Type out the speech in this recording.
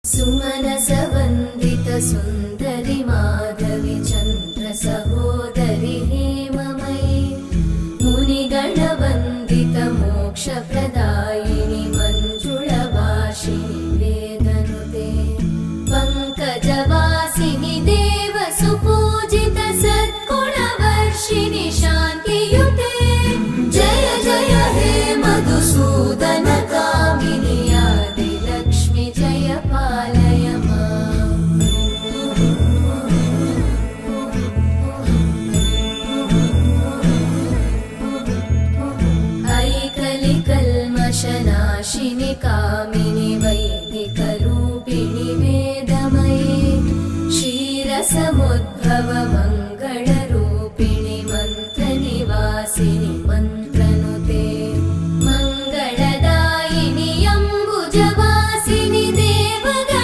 सुमनसवन्दित सुन्दरि माधवि चन्द्र सहोदरि हेममयि मुनिगणवन्दित मोक्षप्रदायिनि मञ्जुळभाषिणि वेदनुते पङ्कजवासिनि देवसुपूजित सद्गुणवर्षिणि शान्तियुते जय जय हे मधुसूदन कामिनि आदिलक्ष्मि जय पालय माम्। ऐकलिकल्मषनाशिनि कामिनि वैदिकरूपिणि वेदमये क्षीरसमुद्भव